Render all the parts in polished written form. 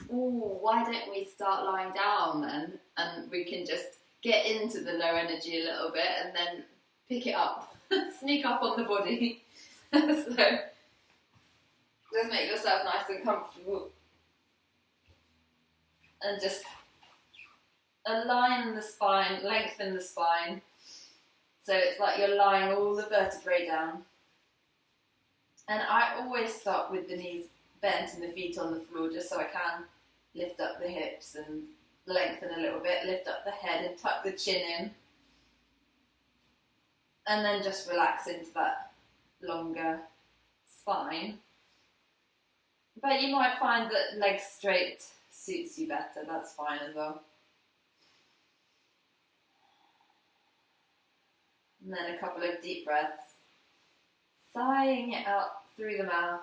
Why don't we start lying down then, and we can just get into the low energy a little bit and then pick it up, sneak up on the body. So just make yourself nice and comfortable and just align the spine, lengthen the spine, so it's like you're lying all the vertebrae down. And I always start with the knees bent and the feet on the floor, just so I can lift up the hips and lengthen a little bit, lift up the head and tuck the chin in, and then just relax into that longer spine. But you might find that legs straight suits you better, that's fine as well. And then a couple of deep breaths, sighing it out through the mouth.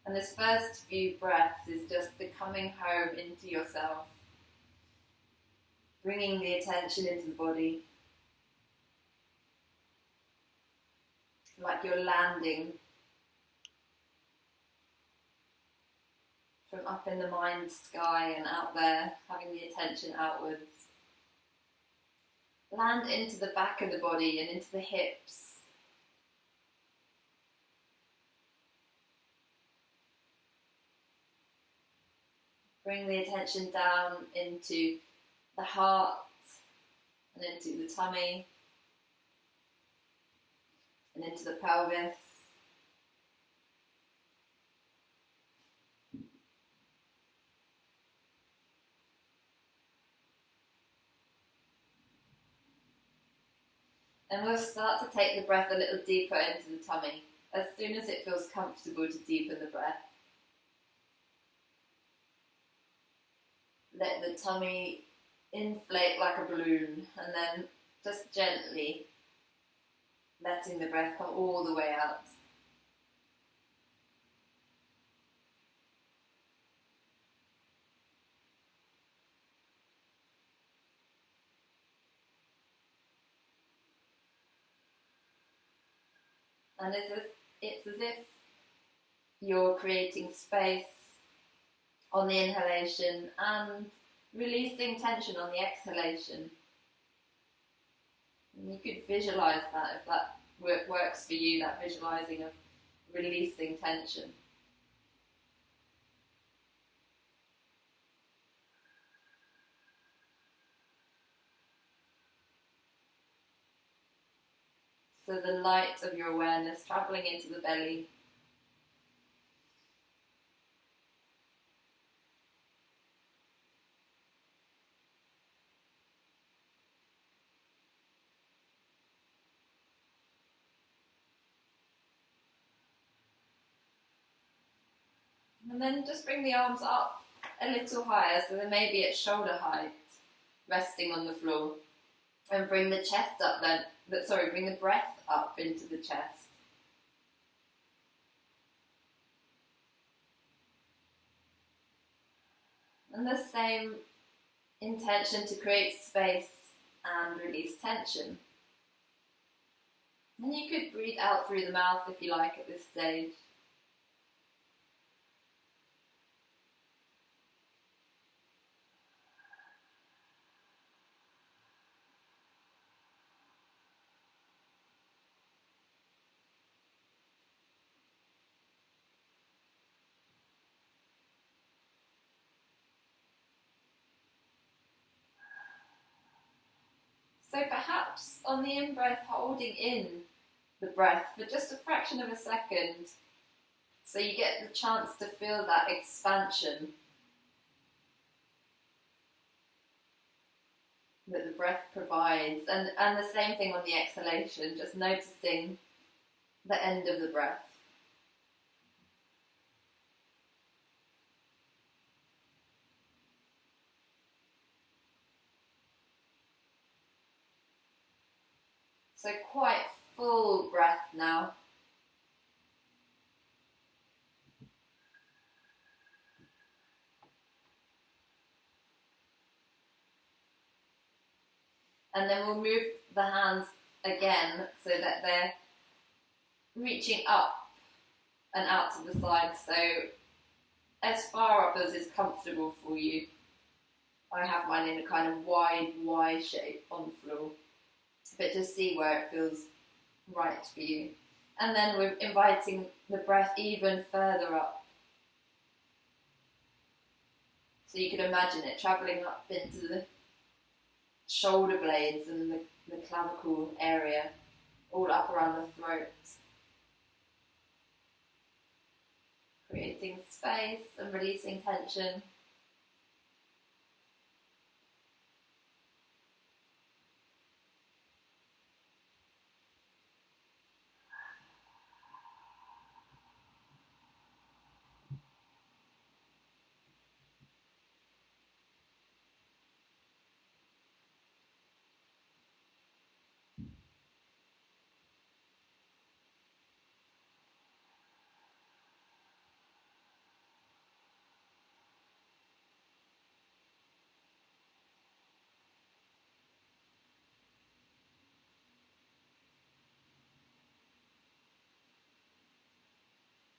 And this first few breaths is just the coming home into yourself, bringing the attention into the body, like you're landing from up in the mind sky and out there, having the attention outwards. Land into the back of the body and into the hips. Bring the attention down into the heart and into the tummy and into the pelvis. And we'll start to take the breath a little deeper into the tummy as soon as it feels comfortable to deepen the breath. Let the tummy inflate like a balloon, and then just gently letting the breath come all the way out. And it's as if you're creating space on the inhalation and releasing tension on the exhalation. And you could visualize that if that works for you, that visualizing of releasing tension. So the light of your awareness traveling into the belly. And then just bring the arms up a little higher, so they may be at shoulder height, resting on the floor. And bring the chest up then, bring the breath up into the chest. And the same intention to create space and release tension. And you could breathe out through the mouth if you like at this stage. So perhaps on the in-breath, holding in the breath for just a fraction of a second, so you get the chance to feel that expansion that the breath provides, and the same thing on the exhalation, just noticing the end of the breath. So quite full breath now. And then we'll move the hands again so that they're reaching up and out to the side. So as far up as is comfortable for you. I have mine in a kind of wide Y shape on the floor. But just see where it feels right for you. And then we're inviting the breath even further up. So you can imagine it travelling up into the shoulder blades and the clavicle area, all up around the throat. Creating space and releasing tension.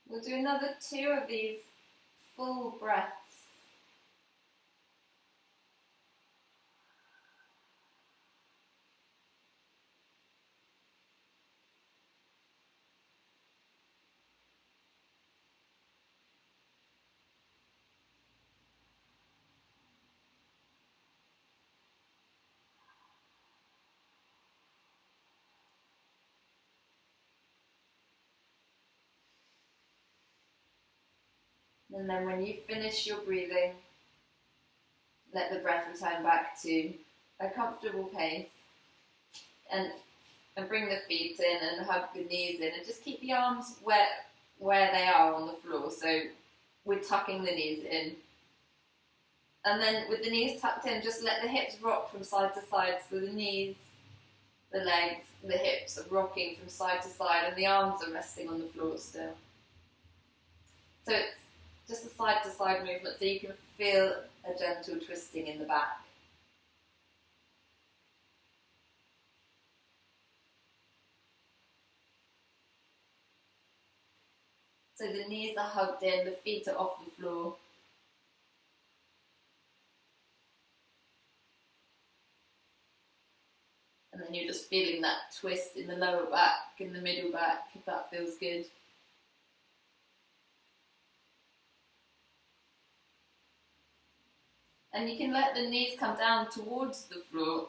We'll do another 2 of these full breaths. And then when you finish your breathing, let the breath return back to a comfortable pace. And bring the feet in and hug the knees in. And just keep the arms where they are on the floor. So we're tucking the knees in. And then with the knees tucked in, just let the hips rock from side to side. So the knees, the legs, the hips are rocking from side to side and the arms are resting on the floor still. So it's just a side to side movement so you can feel a gentle twisting in the back. So the knees are hugged in, the feet are off the floor. And then you're just feeling that twist in the lower back, in the middle back, if that feels good. And you can let the knees come down towards the floor,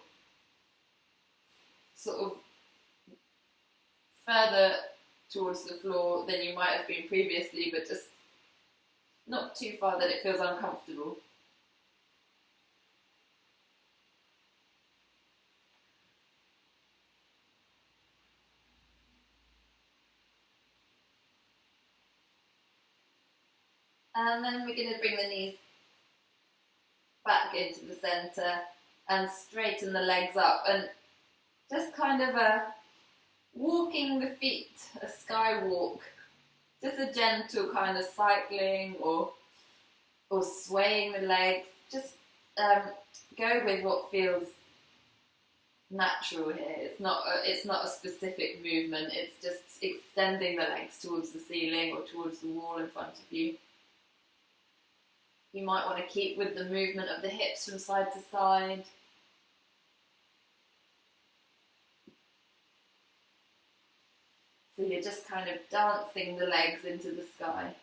sort of further towards the floor than you might have been previously, but just not too far that it feels uncomfortable. And then we're going to bring the knees back into the centre and straighten the legs up and just kind of walking the feet, a sky walk, just a gentle kind of cycling or swaying the legs. Just go with what feels natural here. It's not a specific movement. It's just extending the legs towards the ceiling or towards the wall in front of you. You might want to keep with the movement of the hips from side to side. So you're just kind of dancing the legs into the sky.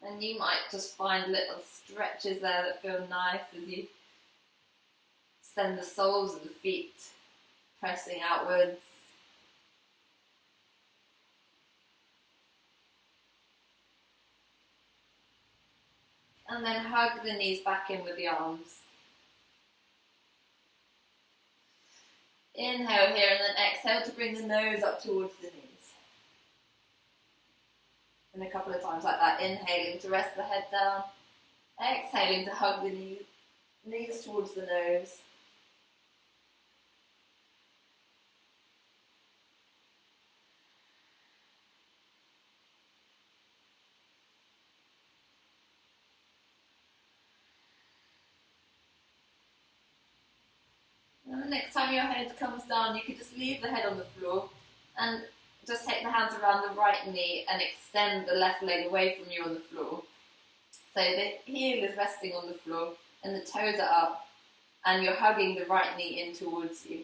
And you might just find little stretches there that feel nice as you send the soles of the feet pressing outwards. And then hug the knees back in with the arms. Inhale here and then exhale to bring the nose up towards the knees. And a couple of times like that, inhaling to rest the head down, exhaling to hug the knees towards the nose. And the next time your head comes down, you could just leave the head on the floor and just take the hands around the right knee and extend the left leg away from you on the floor. So the heel is resting on the floor and the toes are up and you're hugging the right knee in towards you.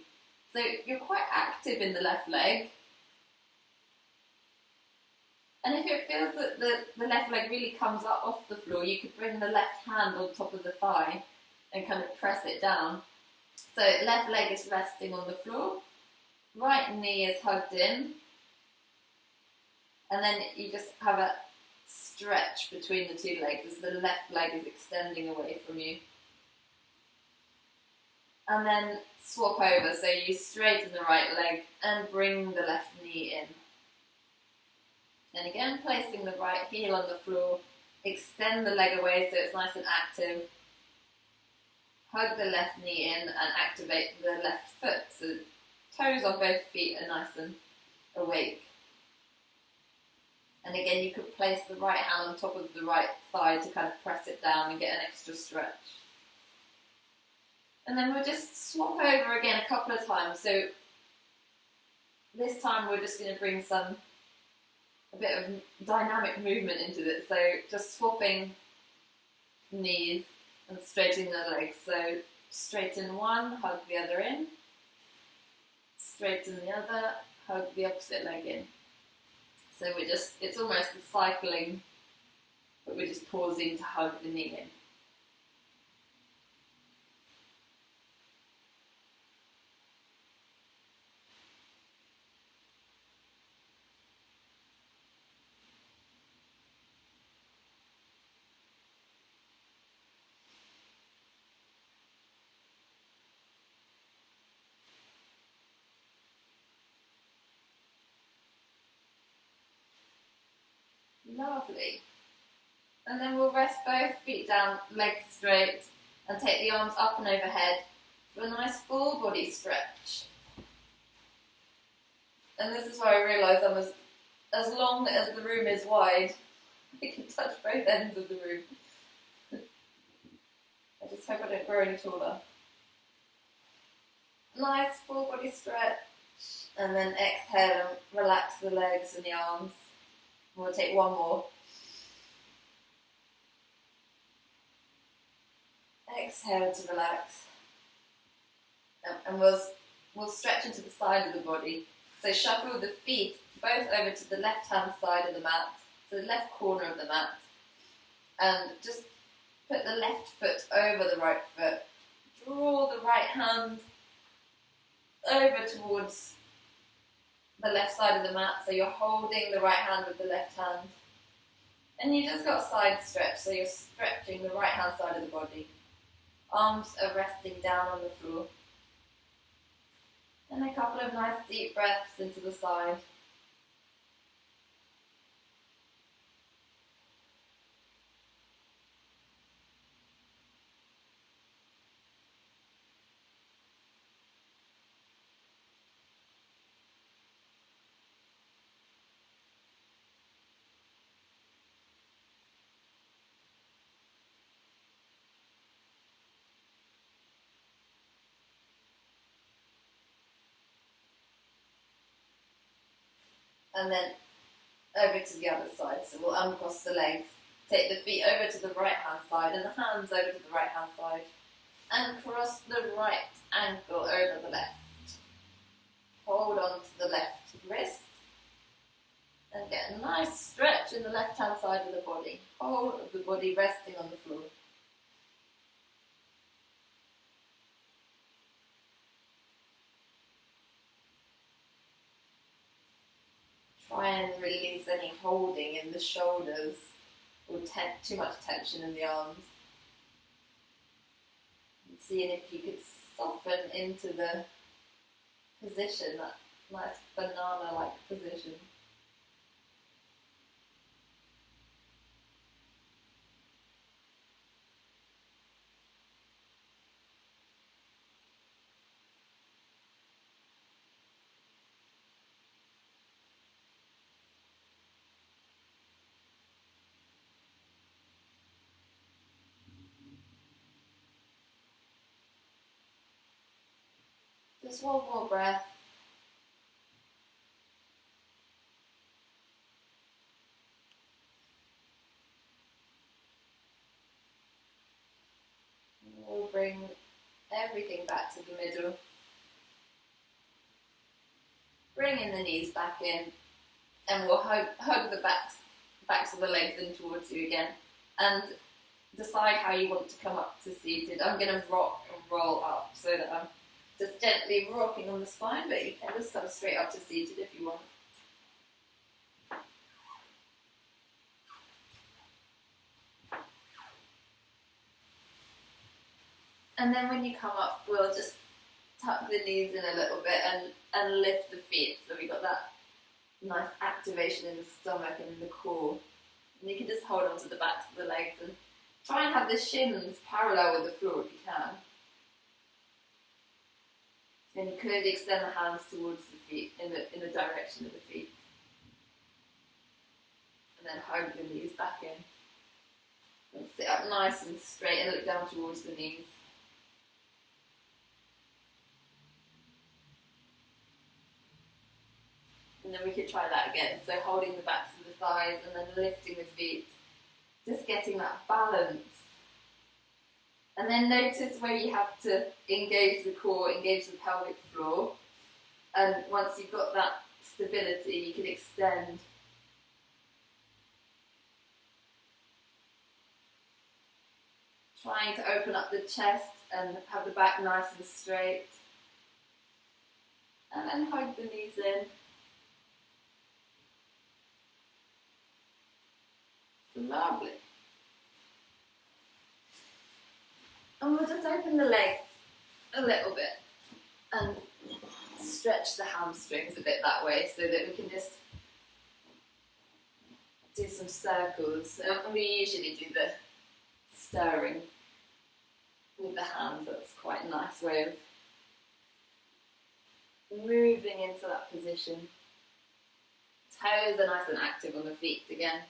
So you're quite active in the left leg. And if it feels that the left leg really comes up off the floor, you could bring the left hand on top of the thigh and kind of press it down. So left leg is resting on the floor, right knee is hugged in, and then you just have a stretch between the two legs as the left leg is extending away from you. And then swap over, so you straighten the right leg and bring the left knee in. And again, placing the right heel on the floor, extend the leg away so it's nice and active. Hug the left knee in and activate the left foot so toes on both feet are nice and awake. And again, you could place the right hand on top of the right thigh to kind of press it down and get an extra stretch. And then we'll just swap over again a couple of times. So this time we're just going to bring a bit of dynamic movement into it. So just swapping knees and straightening the legs. So straighten one, hug the other in. Straighten the other, hug the opposite leg in. So it's almost a cycling, but we're just pausing to hug the knee in. Lovely. And then we'll rest both feet down, legs straight, and take the arms up and overhead for a nice full body stretch. And this is where I realise I'm as long as the room is wide, I can touch both ends of the room. I just hope I don't grow any taller. Nice full body stretch, and then exhale and relax the legs and the arms. We'll take one more. Exhale to relax. And we'll stretch into the side of the body. So shuffle the feet both over to the left-hand side of the mat, so the left corner of the mat. And just put the left foot over the right foot. Draw the right hand over towards the left side of the mat, so you're holding the right hand with the left hand. And you just got side stretch, so you're stretching the right hand side of the body. Arms are resting down on the floor. And a couple of nice deep breaths into the side. And then over to the other side. So we'll uncross the legs, take the feet over to the right hand side and the hands over to the right hand side, and cross the right ankle over the left. Hold on to the left wrist and get a nice stretch in the left hand side of the body. Whole of the body resting on the floor. Try and release any holding in the shoulders or too much tension in the arms. And seeing if you could soften into the position, that nice banana-like position. Just one more breath. We'll bring everything back to the middle. Bringing the knees back in, and we'll hug the backs of the legs in towards you again, and decide how you want to come up to seated. I'm going to rock and roll up so that I'm just gently rocking on the spine, but you can just come straight up to seated if you want. And then when you come up, we'll just tuck the knees in a little bit and lift the feet. So we got that nice activation in the stomach and in the core. And you can just hold on to the backs of the legs and try and have the shins parallel with the floor if you can. And you could extend the hands towards the feet, in the direction of the feet. And then hug the knees back in. And sit up nice and straight and look down towards the knees. And then we could try that again. So holding the backs of the thighs and then lifting the feet. Just getting that balance. And then notice where you have to engage the core, engage the pelvic floor. And once you've got that stability, you can extend. Trying to open up the chest and have the back nice and straight. And then hug the knees in. Lovely. And we'll just open the legs a little bit and stretch the hamstrings a bit that way so that we can just do some circles. We usually do the stirring with the hands. That's quite a nice way of moving into that position. Toes are nice and active on the feet again.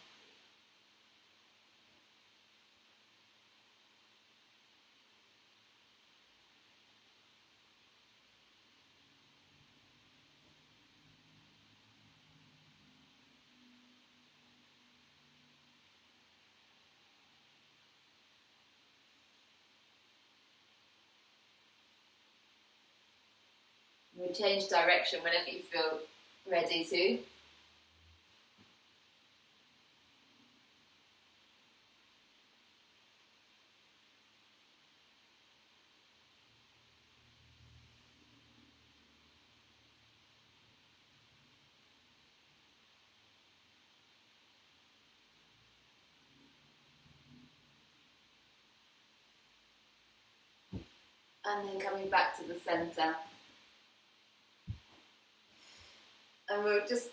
We change direction whenever you feel ready to. And then coming back to the centre. And we'll just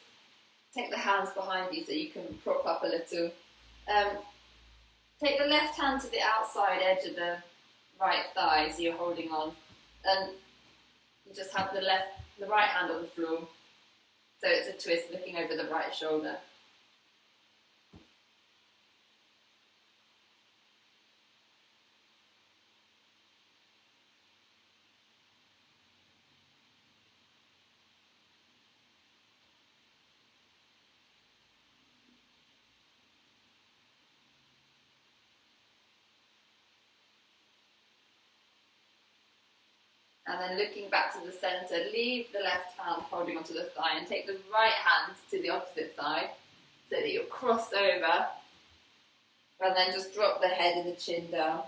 take the hands behind you so you can prop up a little. Take the left hand to the outside edge of the right thigh so you're holding on. And you just have the right hand on the floor. So it's a twist looking over the right shoulder. And then looking back to the centre, leave the left hand holding onto the thigh and take the right hand to the opposite thigh so that you're crossed over. And then just drop the head and the chin down.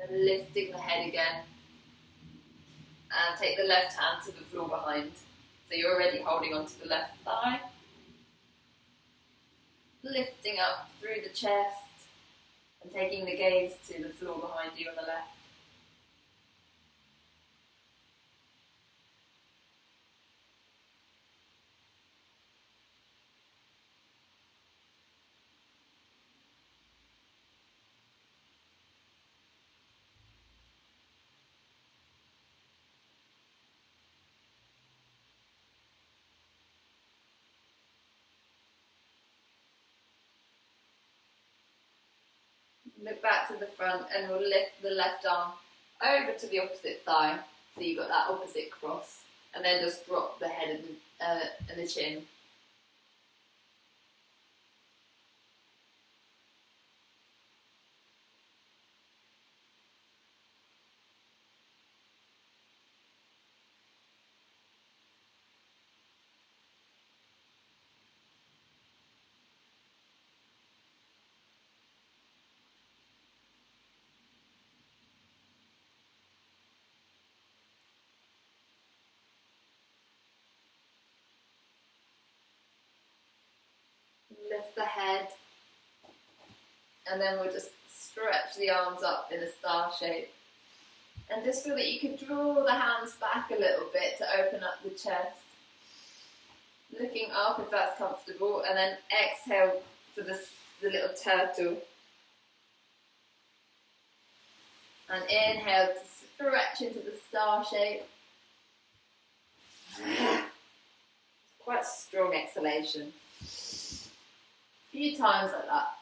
And lifting the head again. And take the left hand to the floor behind. So you're already holding onto the left thigh. Lifting up through the chest and taking the gaze to the floor behind you on the left. Look back to the front and we'll lift the left arm over to the opposite thigh. So you've got that opposite cross. And then just drop the head and the chin. Lift the head, and then we'll just stretch the arms up in a star shape. And just feel that you can draw the hands back a little bit to open up the chest. Looking up if that's comfortable, and then exhale for the little turtle. And inhale to stretch into the star shape. Quite strong exhalation. A few times like that.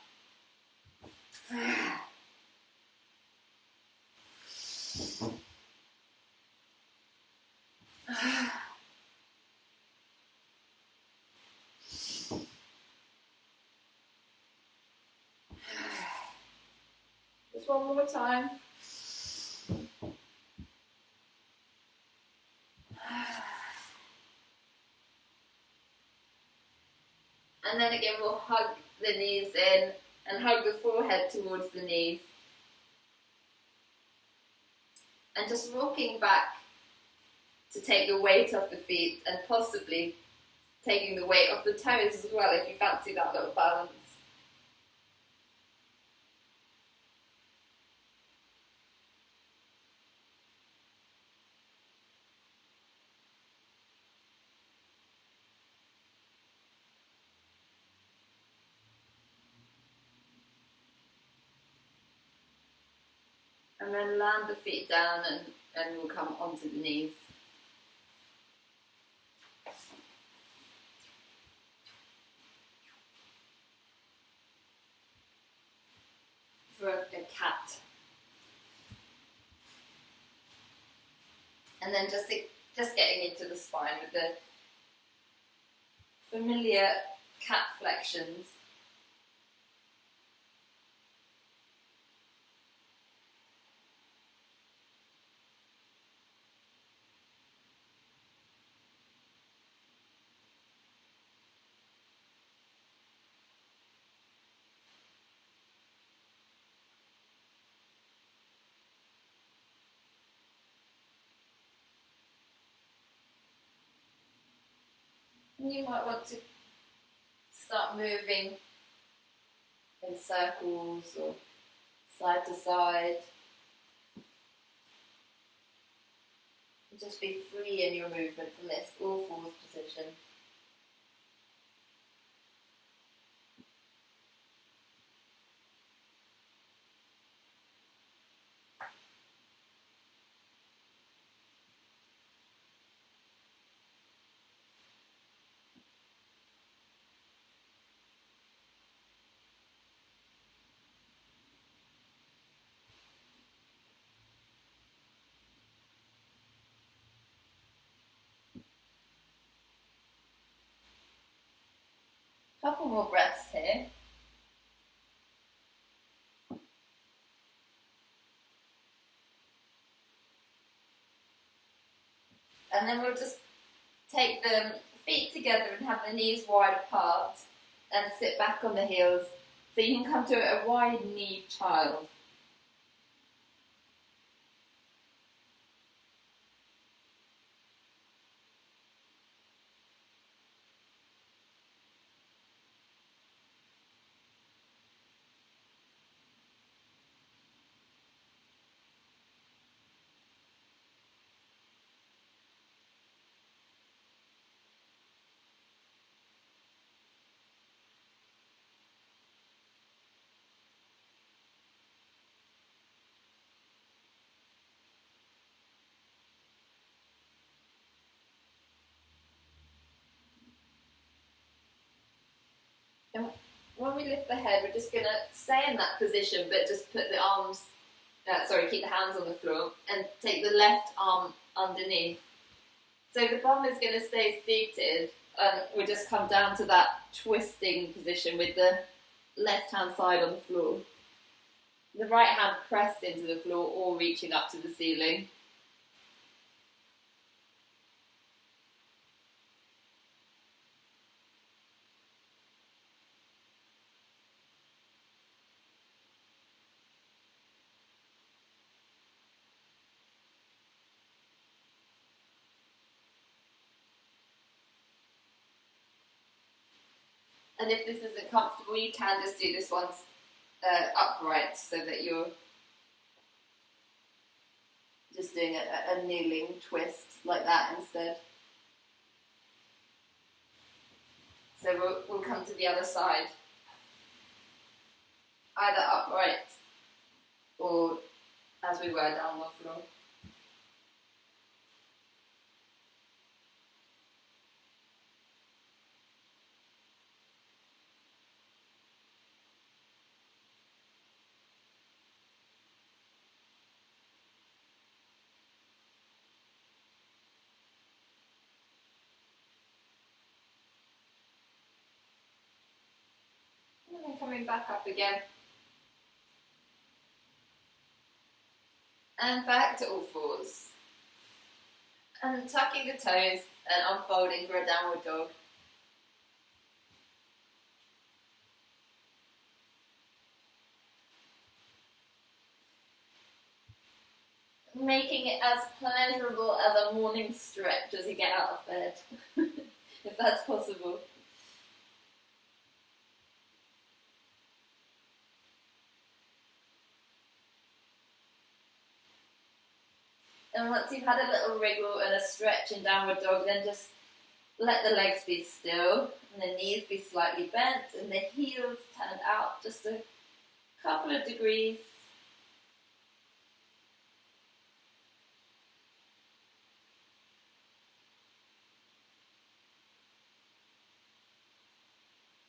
Just one more time. And then again we'll hug the knees in and hug the forehead towards the knees. And just rocking back to take the weight off the feet and possibly taking the weight off the toes as well if you fancy that little balance. And then land the feet down and we'll come onto the knees. For a cat. And then just getting into the spine with the familiar cat flexions. You might want to start moving in circles or side to side. Just be free in your movement from this all fours position. Couple more breaths here. And then we'll just take the feet together and have the knees wide apart and sit back on the heels so you can come to a wide-kneed child. when we lift the head, we're just going to stay in that position, but just put the arms, keep the hands on the floor and take the left arm underneath. So the bum is going to stay seated, and we'll just come down to that twisting position with the left hand side on the floor. The right hand pressed into the floor or reaching up to the ceiling. And if this isn't comfortable, you can just do this one upright, so that you're just doing a kneeling twist like that instead. So we'll come to the other side, either upright or as we were down the floor. And then coming back up again. And back to all fours. And tucking the toes and unfolding for a downward dog. Making it as pleasurable as a morning stretch as you get out of bed, if that's possible. And once you've had a little wriggle and a stretch in downward dog, then just let the legs be still and the knees be slightly bent and the heels turned out just a couple of degrees.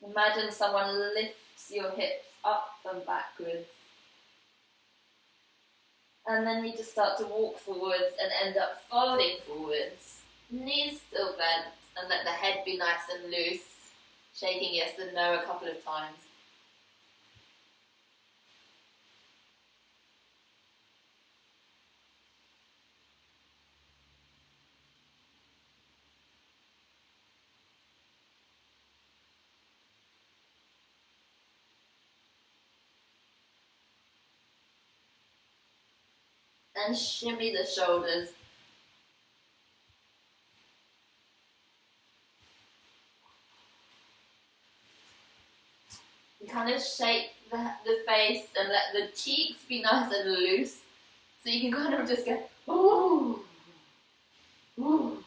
Imagine someone lifts your hips up and backwards. And then you just start to walk forwards and end up folding forwards. Knees still bent, and let the head be nice and loose, shaking yes and no a couple of times. And shimmy the shoulders. You kind of shape the face and let the cheeks be nice and loose. So you can kind of just go, ooh, ooh.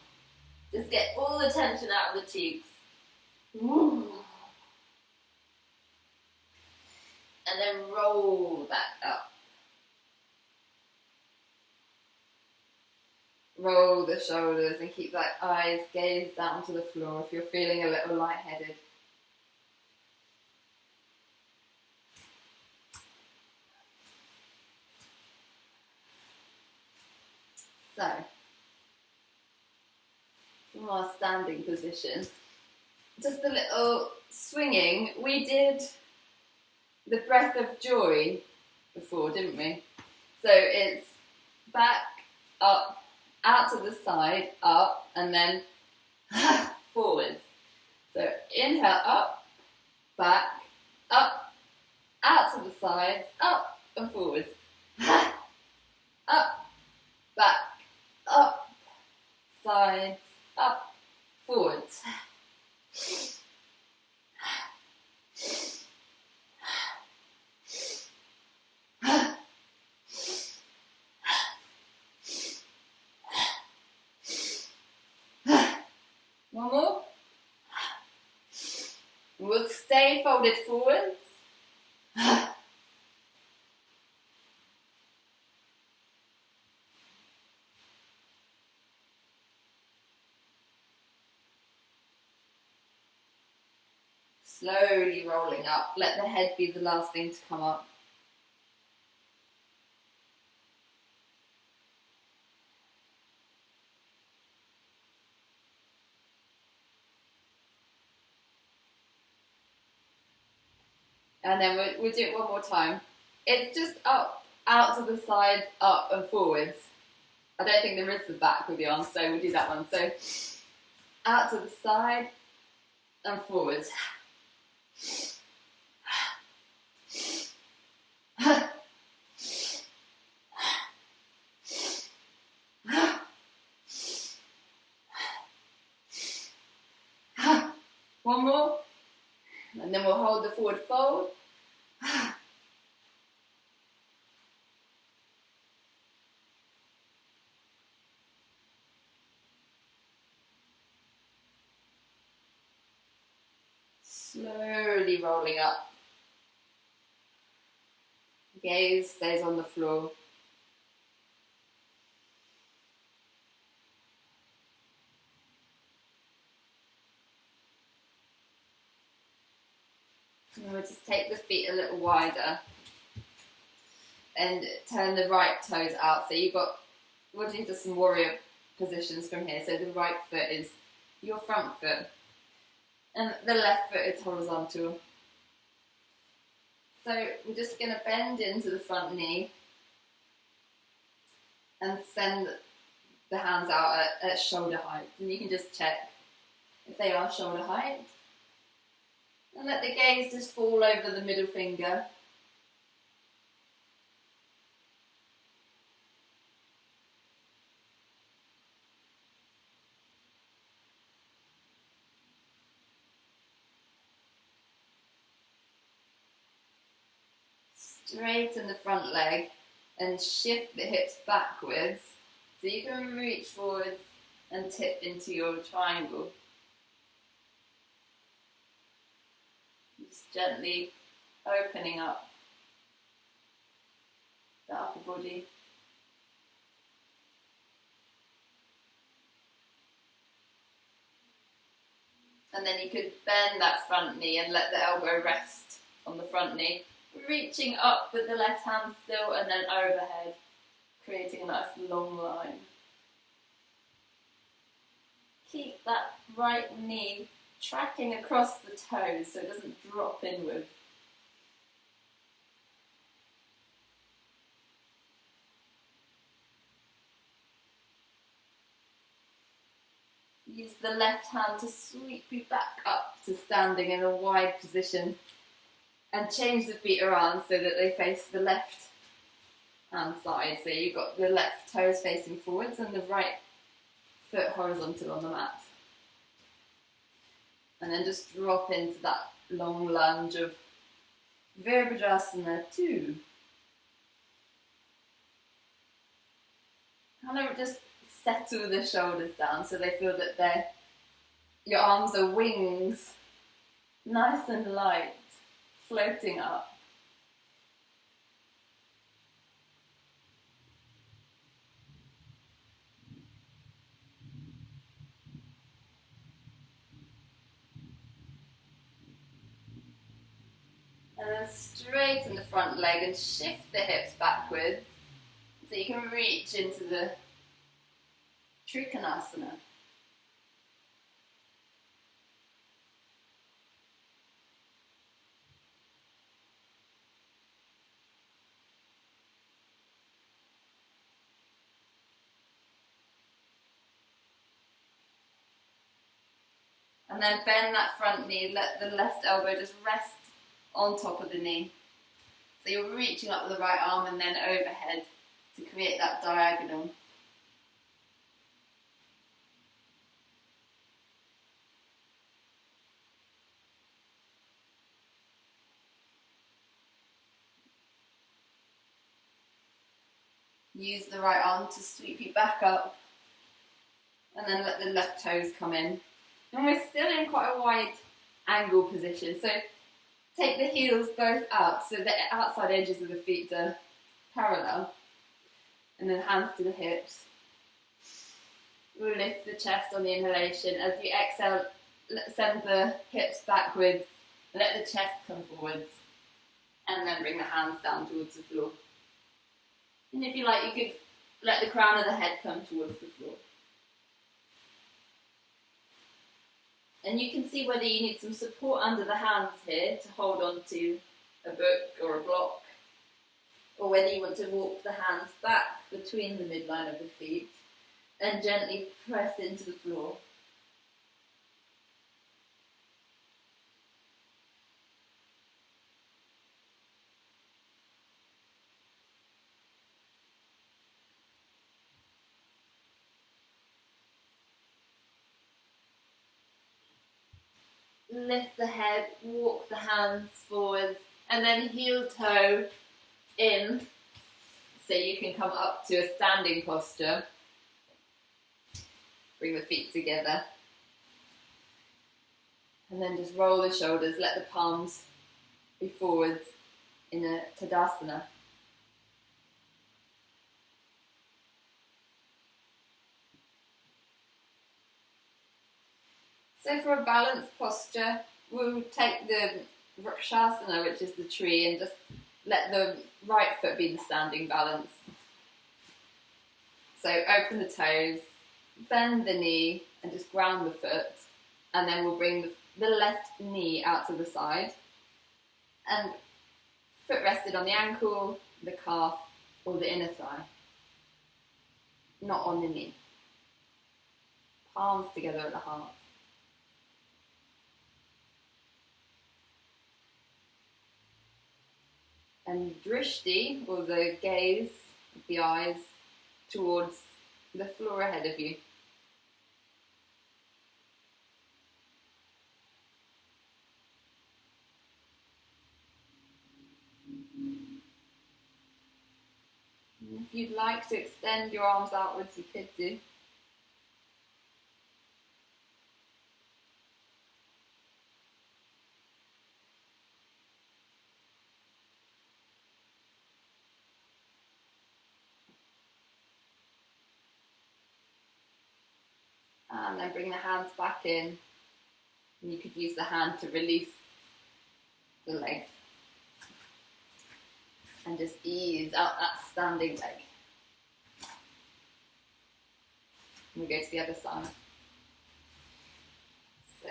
Just get all the tension out of the cheeks. Ooh. And then roll back up. Roll the shoulders and keep that eyes gaze down to the floor if you're feeling a little lightheaded. So, from our standing position, just a little swinging. We did the breath of joy before, didn't we? So it's back, up, out to the side, up, and then forwards. So inhale, up, back, up, out to the side, up and forwards. Up, back, up, sides, up, forwards. One more. We'll stay folded forwards. Slowly rolling up. Let the head be the last thing to come up. And then we'll do it one more time. It's just up, out to the sides, up and forwards. I don't think there is the back with the arms, so we'll do that one. So out to the side and forwards. One more, and then we'll hold the forward fold. Slowly rolling up. Gaze stays on the floor. And we'll just take the feet a little wider and turn the right toes out. So we'll do some warrior positions from here. So the right foot is your front foot and the left foot is horizontal. So we're just going to bend into the front knee and send the hands out at shoulder height. And you can just check if they are shoulder height. And let the gaze just fall over the middle finger. Straighten the front leg and shift the hips backwards so you can reach forward and tip into your triangle. Just gently opening up the upper body. And then you could bend that front knee and let the elbow rest on the front knee. Reaching up with the left hand still and then overhead, creating a nice long line. Keep that right knee tracking across the toes so it doesn't drop inward. Use the left hand to sweep you back up to standing in a wide position and change the feet around so that they face the left hand side. So you've got the left toes facing forwards and the right foot horizontal on the mat. And then just drop into that long lunge of Virabhadrasana 2. Kind of just settle the shoulders down so they feel that your arms are wings, nice and light, floating up. And then straighten the front leg and shift the hips backwards so you can reach into the Trikonasana. And then bend that front knee, let the left elbow just rest on top of the knee. So you're reaching up with the right arm and then overhead to create that diagonal. Use the right arm to sweep you back up and then let the left toes come in. And we're still in quite a wide angle position, so take the heels both out so the outside edges of the feet are parallel. And then hands to the hips. We'll lift the chest on the inhalation. As you exhale, send the hips backwards Let the chest come forwards, and then bring the hands down towards the floor. And if you like, you could let the crown of the head come towards the floor. And you can see whether you need some support under the hands here to hold on to a book or a block, or whether you want to walk the hands back between the midline of the feet and gently press into the floor. Lift the head, walk the hands forwards, and then heel toe in so you can come up to a standing posture. Bring the feet together. And then just roll the shoulders, let the palms be forwards in a Tadasana. So for a balanced posture, we'll take the Vrikshasana, which is the tree, and just let the right foot be the standing balance. So open the toes, bend the knee, and just ground the foot. And then we'll bring the left knee out to the side. And foot rested on the ankle, the calf, or the inner thigh. Not on the knee. Palms together at the heart. And drishti, or the gaze of the eyes, towards the floor ahead of you. And if you'd like to extend your arms outwards, you could do. And then bring the hands back in. And you could use the hand to release the leg. And just ease out that standing leg. And we go to the other side. So,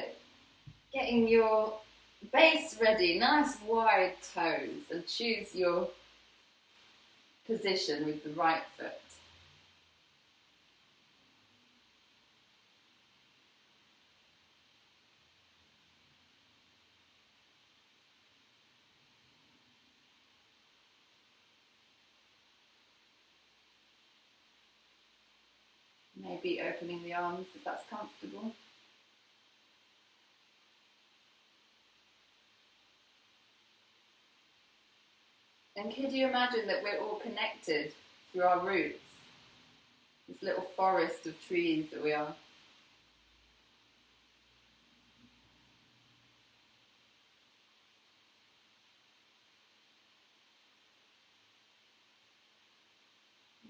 getting your base ready, nice wide toes, and choose your position with the right foot. Maybe opening the arms if that's comfortable. And could you imagine that we're all connected through our roots? This little forest of trees that we are.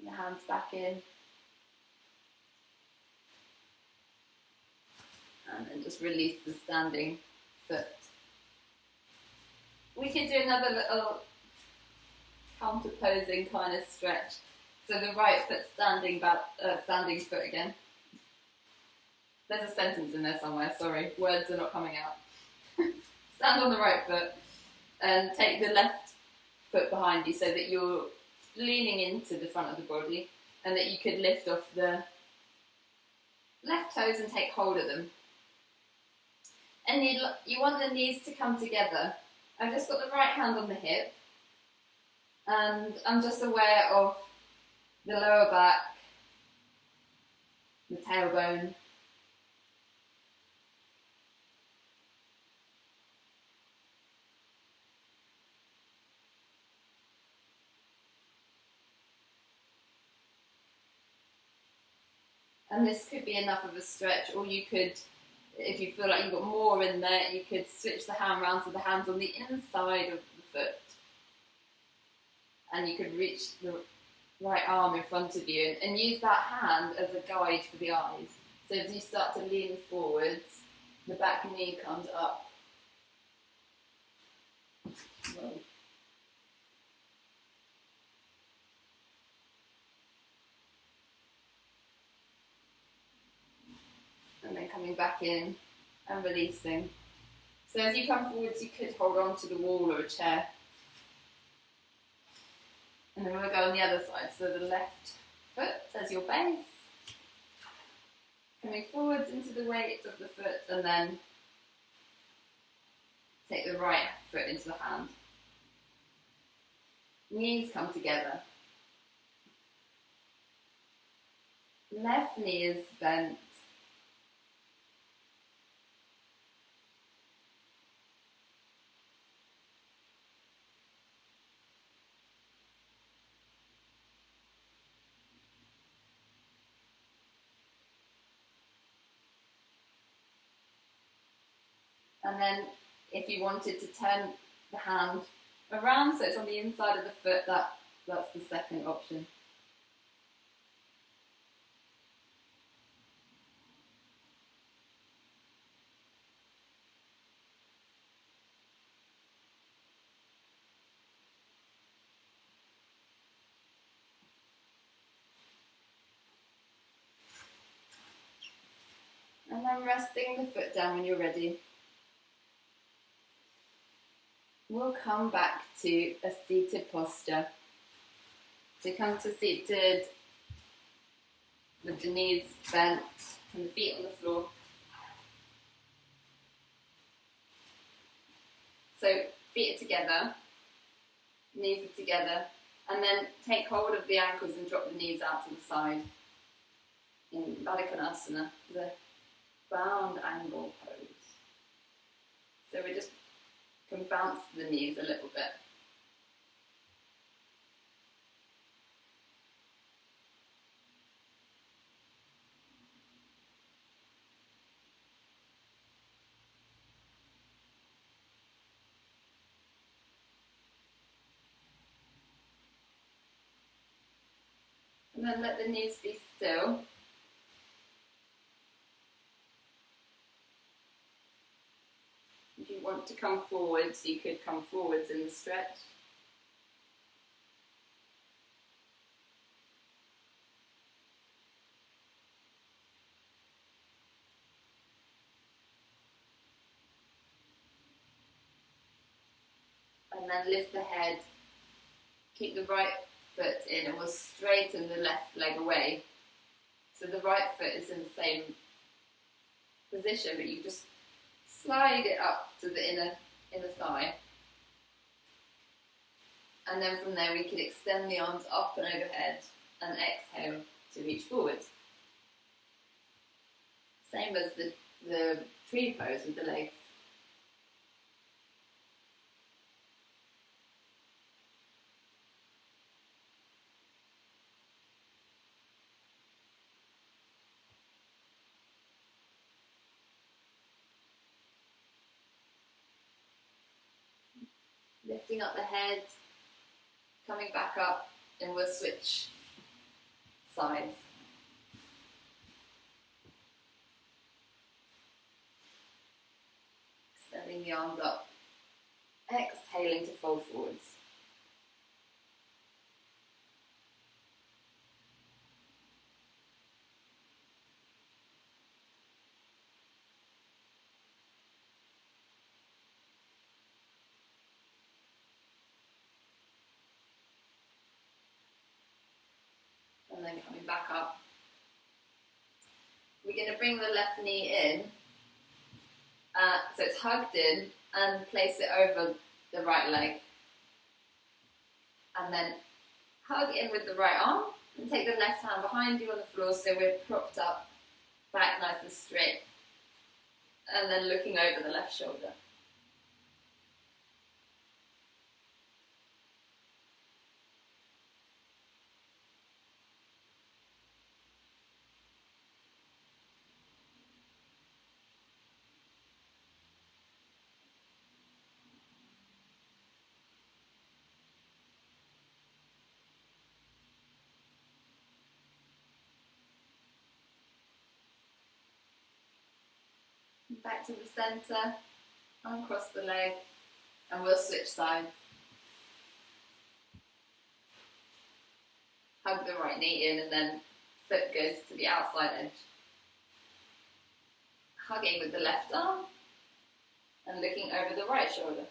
Your hands back in. And then just release the standing foot. We could do another little counter-posing kind of stretch. So the right foot standing foot again. There's a sentence in there somewhere, sorry, words are not coming out. Stand on the right foot and take the left foot behind you so that you're leaning into the front of the body and that you could lift off the left toes and take hold of them. And you want the knees to come together. I've just got the right hand on the hip and I'm just aware of the lower back, the tailbone. And this could be enough of a stretch, or you could, if you feel like you've got more in there, you could switch the hand round so the hand's on the inside of the foot. And you could reach the right arm in front of you and use that hand as a guide for the eyes. So as you start to lean forwards, the back knee comes up. Whoa. And then coming back in and releasing. So as you come forwards, you could hold on to the wall or a chair. And then we'll go on the other side. So the left foot as your base. Coming forwards into the weight of the foot, and then take the right foot into the hand. Knees come together. Left knee is bent. And then if you wanted to turn the hand around so it's on the inside of the foot, that's the second option. And then resting the foot down when you're ready. We'll come back to a seated posture. So come to seated with the knees bent and the feet on the floor. So feet are together, knees are together, and then take hold of the ankles and drop the knees out to the side in Baddha Konasana, the bound angle pose. So we just can bounce the knees a little bit. And then let the knees be still. If you want to come forwards, you could come forwards in the stretch. And then lift the head. Keep the right foot in and we'll straighten the left leg away. So the right foot is in the same position, but you just slide it up to the inner thigh. And then from there we could extend the arms up and overhead and exhale to reach forward. Same as the tree pose with the legs. Lifting up the head, coming back up, and we'll switch sides. Extending the arms up, exhaling to fold forwards. And then coming back up. We're going to bring the left knee in, so it's hugged in, and place it over the right leg. And then hug in with the right arm, and take the left hand behind you on the floor so we're propped up, back nice and straight. And then looking over the left shoulder. Back to the centre, uncross the leg, And we'll switch sides. Hug the right knee in and then foot goes to the outside edge. Hugging with the left arm and looking over the right shoulder.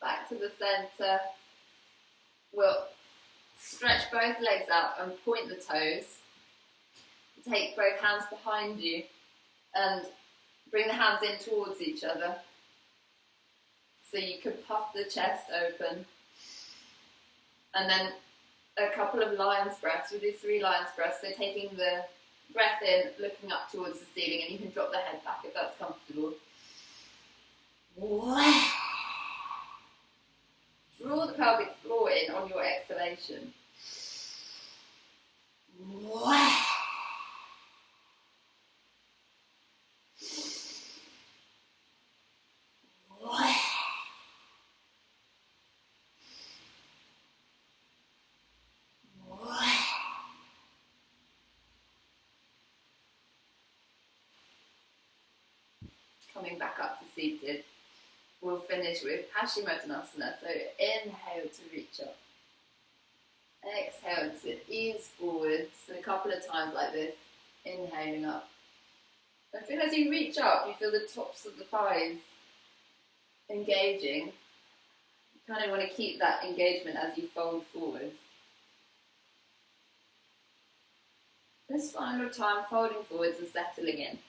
Back to the center. We'll stretch both legs out and point the toes. Take both hands behind you and bring the hands in towards each other. So you can puff the chest open. And then a couple of lion's breaths. We'll do 3 lion's breaths. So taking the breath in, looking up towards the ceiling, and you can drop the head back if that's comfortable. Draw the pelvic floor in on your exhalation. Coming back up to seated. We'll finish with Paschimottanasana, so inhale to reach up. Exhale to ease forwards, a couple of times like this, inhaling up. And feel as you reach up, you feel the tops of the thighs engaging. You kind of want to keep that engagement as you fold forward. This final time, folding forwards and settling in.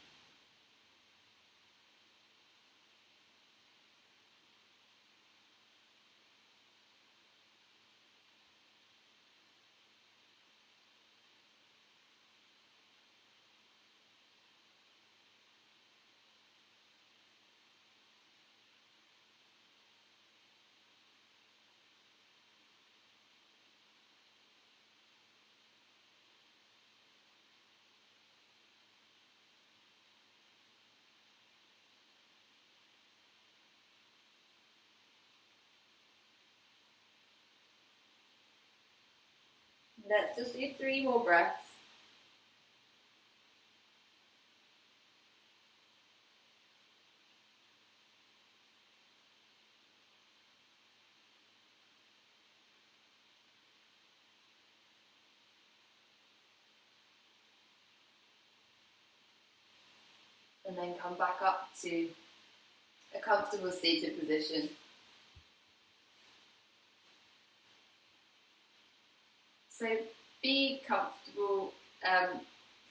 Let's just do 3 more breaths. And then come back up to a comfortable seated position. So be comfortable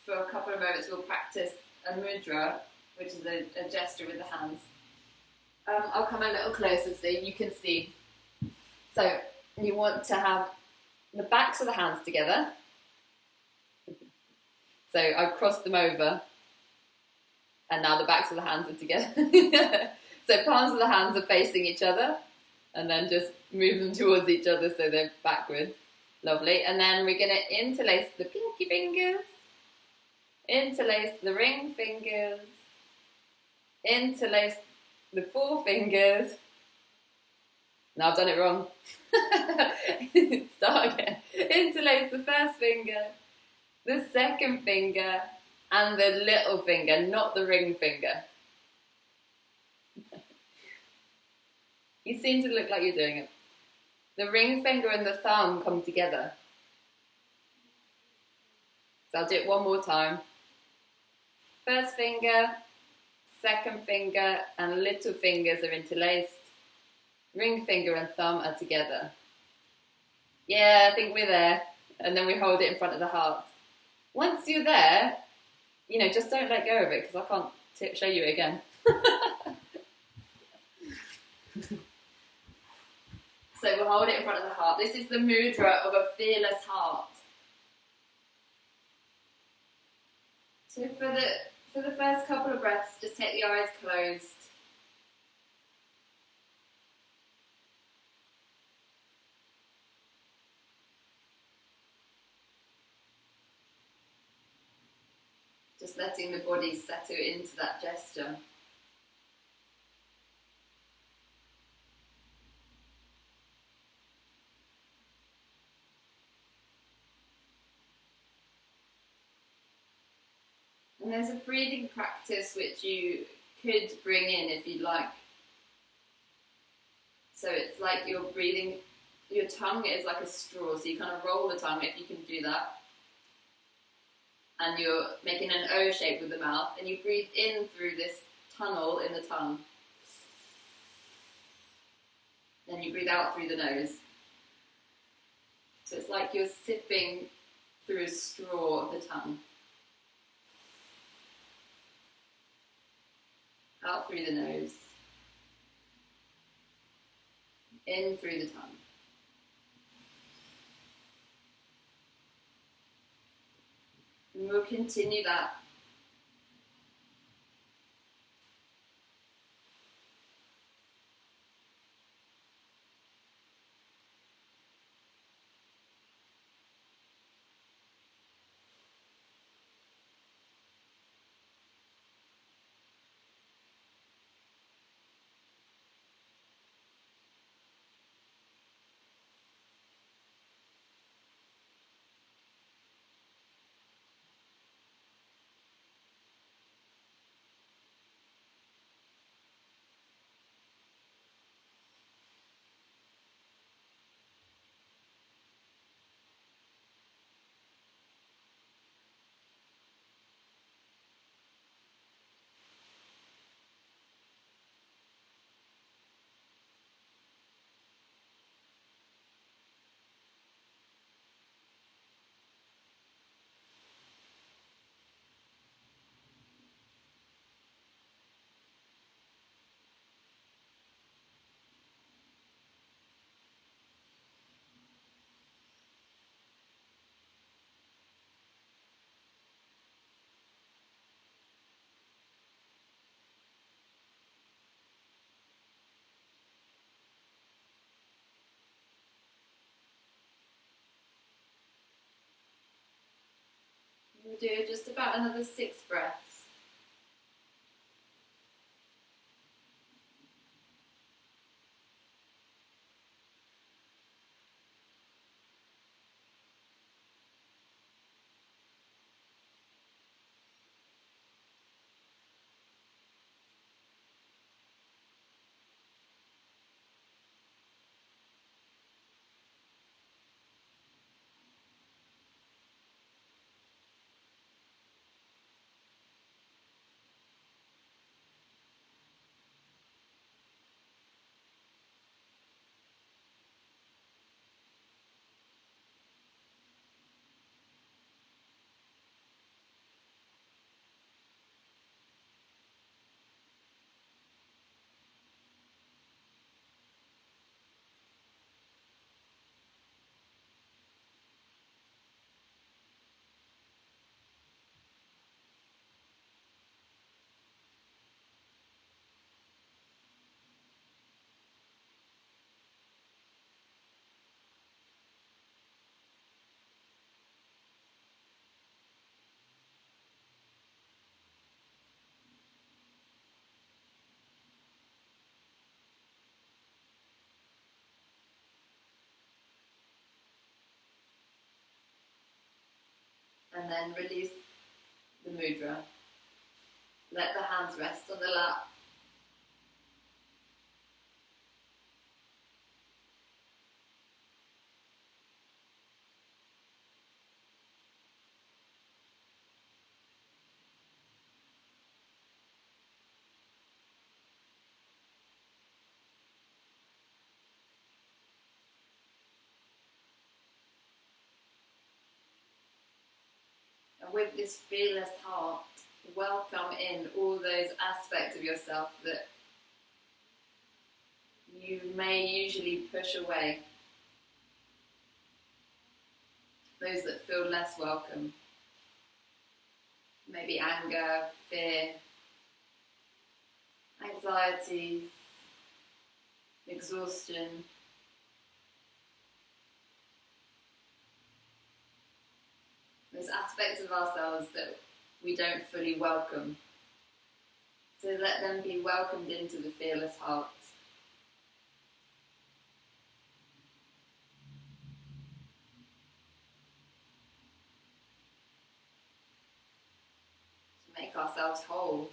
for a couple of moments. We'll practice a mudra, which is a gesture with the hands. I'll come a little closer so you can see. So you want to have the backs of the hands together. So I've crossed them over. And now the backs of the hands are together. So palms of the hands are facing each other. And then just move them towards each other so they're backwards. Lovely. And then we're going to interlace the pinky fingers. Interlace the ring fingers. Interlace the forefingers. Now I've done it wrong. Start again. Interlace the first finger, the second finger, and the little finger, not the ring finger. You seem to look like you're doing it. The ring finger and the thumb come together. So I'll do it one more time. First finger, second finger, and little fingers are interlaced. Ring finger and thumb are together. Yeah, I think we're there. And then we hold it in front of the heart. Once you're there, just don't let go of it because I can't show you it again. So we'll hold it in front of the heart. This is the mudra of a fearless heart. So for the first couple of breaths, just take the eyes closed. Just letting the body settle into that gesture. And there's a breathing practice which you could bring in if you'd like. So it's like you're breathing, your tongue is like a straw, so you kind of roll the tongue if you can do that. And you're making an O shape with the mouth, and you breathe in through this tunnel in the tongue. Then you breathe out through the nose. So it's like you're sipping through a straw of the tongue. Out through the nose. In through the tongue. And we'll continue that. We'll do just about another 6 breaths. And then release the mudra. Let the hands rest on the lap. And with this fearless heart, welcome in all those aspects of yourself that you may usually push away. Those that feel less welcome. Maybe anger, fear, anxieties, exhaustion. Those aspects of ourselves that we don't fully welcome. So let them be welcomed into the fearless heart. To make ourselves whole.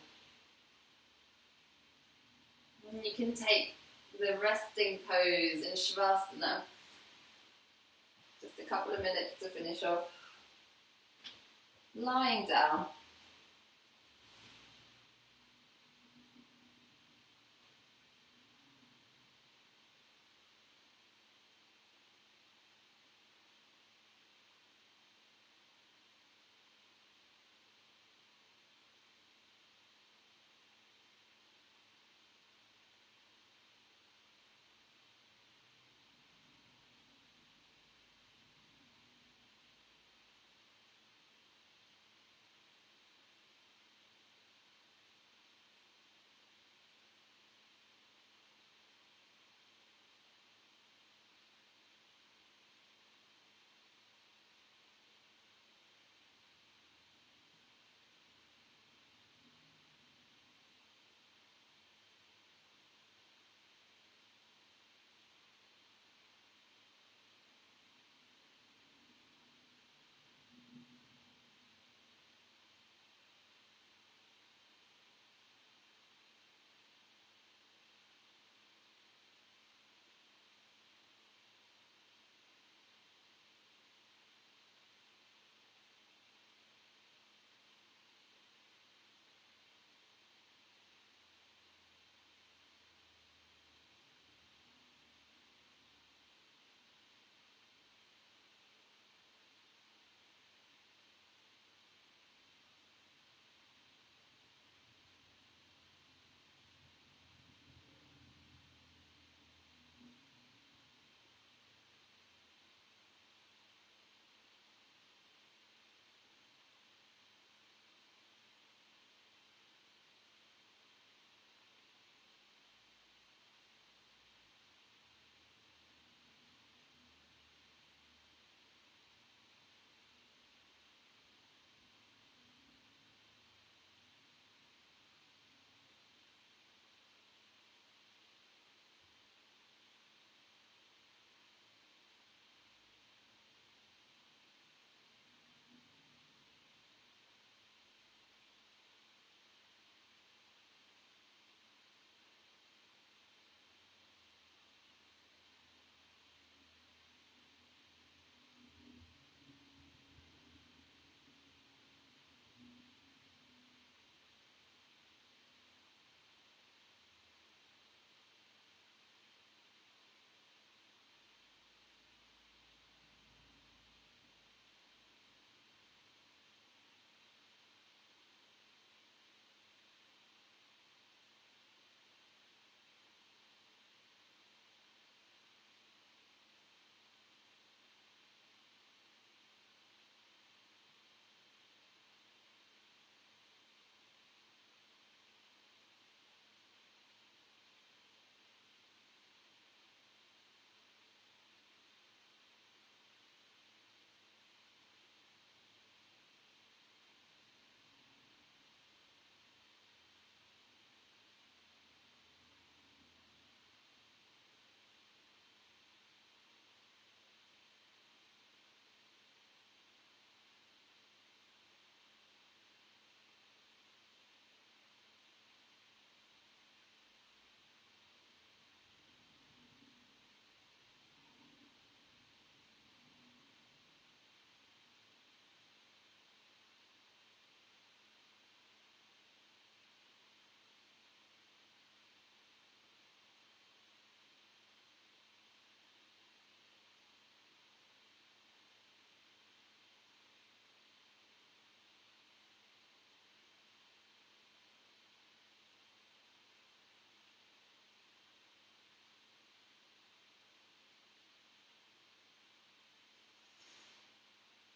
And you can take the resting pose in Shavasana. Just a couple of minutes to finish off. Lying down.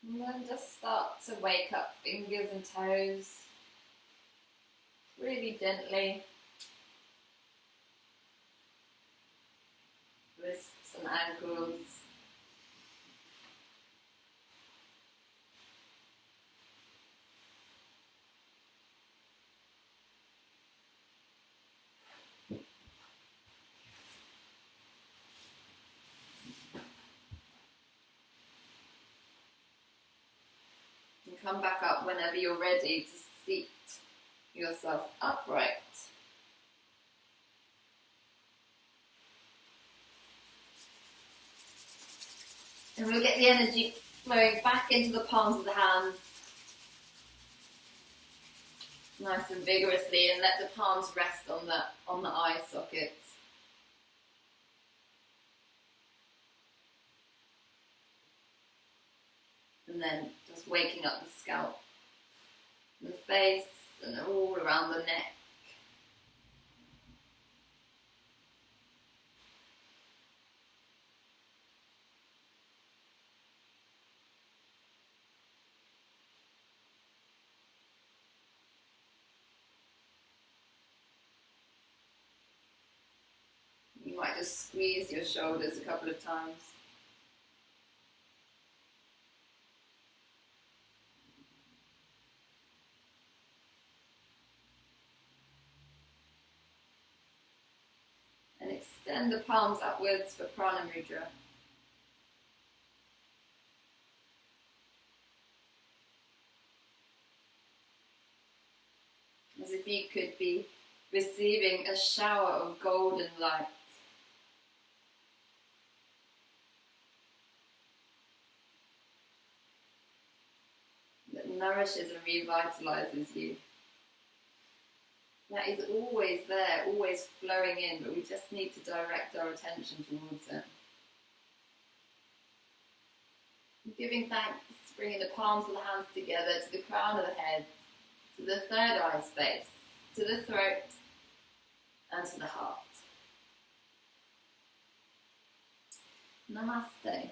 And then just start to wake up fingers and toes really gently. Wrists and ankles. come back up whenever you're ready to seat yourself upright. And we'll get the energy flowing back into the palms of the hands, nice and vigorously, and let the palms rest on the eye sockets. And then just waking up the scalp, and the face, and all around the neck. You might just squeeze your shoulders a couple of times. And extend the palms upwards for prana mudra. As if you could be receiving a shower of golden light. That nourishes and revitalizes you. That is always there, always flowing in, but we just need to direct our attention towards it. Giving thanks, bringing the palms of the hands together to the crown of the head, to the third eye space, to the throat, and to the heart. Namaste.